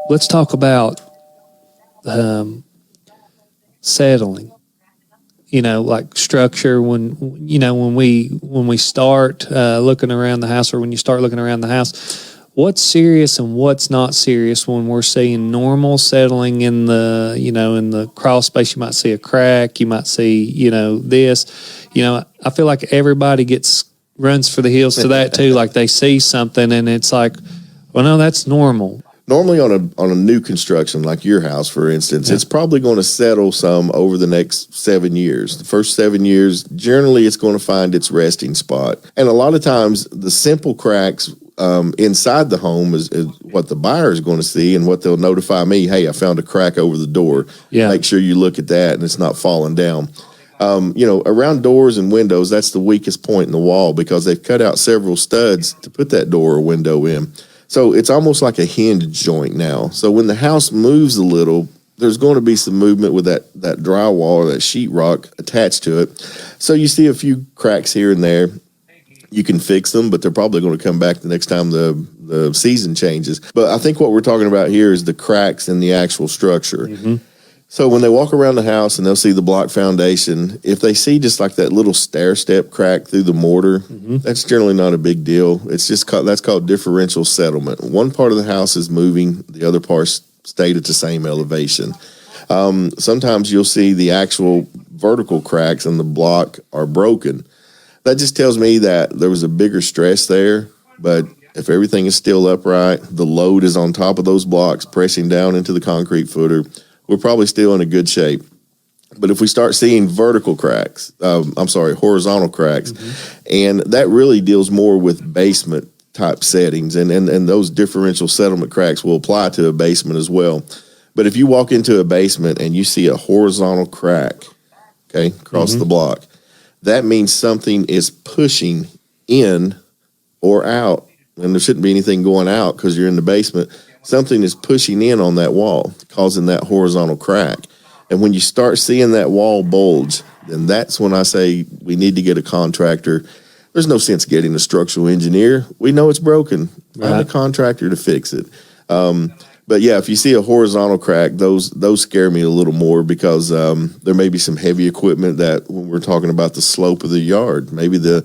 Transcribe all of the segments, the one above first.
let's talk about settling. Like structure. When we start looking around the house, or when you start looking around the house, what's serious and what's not serious when we're seeing normal settling in the crawl space. You might see a crack. You might see this. I feel like everybody runs for the hills to that too. Like they see something and it's like, well, no, that's normal. Normally on a new construction, like your house, for instance, it's probably going to settle some over the next 7 years. The first 7 years, generally it's going to find its resting spot. And a lot of times the simple cracks inside the home is what the buyer is going to see, and what they'll notify me, hey, I found a crack over the door. Yeah. Make sure you look at that and it's not falling down. Around doors and windows, that's the weakest point in the wall because they've cut out several studs to put that door or window in. So it's almost like a hinge joint now. So when the house moves a little, there's going to be some movement with that drywall or that sheetrock attached to it. So you see a few cracks here and there. You can fix them, but they're probably going to come back the next time the season changes. But I think what we're talking about here is the cracks in the actual structure. Mm-hmm. So when they walk around the house and they'll see the block foundation, if they see just like that little stair step crack through the mortar, that's generally not a big deal. It's just that's called differential settlement. One part of the house is moving, the other part stayed at the same elevation. Sometimes you'll see the actual vertical cracks in the block are broken. That just tells me that there was a bigger stress there, but if everything is still upright, the load is on top of those blocks pressing down into the concrete footer, we're probably still in a good shape. But if we start seeing horizontal cracks, and that really deals more with basement type settings, and those differential settlement cracks will apply to a basement as well. But if you walk into a basement and you see a horizontal crack, across the block, that means something is pushing in or out, and there shouldn't be anything going out because you're in the basement. Something is pushing in on that wall, causing that horizontal crack. And when you start seeing that wall bulge, then that's when I say we need to get a contractor. There's no sense getting a structural engineer. We know it's broken. Find a contractor to fix it. But yeah, if you see a horizontal crack, those scare me a little more because there may be some heavy equipment that when we're talking about the slope of the yard, maybe the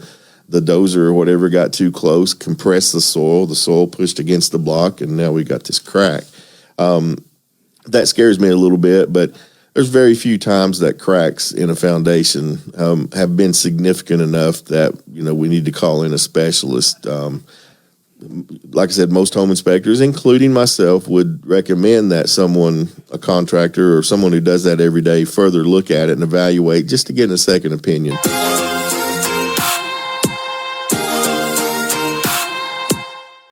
dozer or whatever got too close, compressed the soil pushed against the block, and now we got this crack. That scares me a little bit, but there's very few times that cracks in a foundation have been significant enough that we need to call in a specialist. Like I said, most home inspectors, including myself, would recommend that a contractor or someone who does that every day, further look at it and evaluate just to get a second opinion.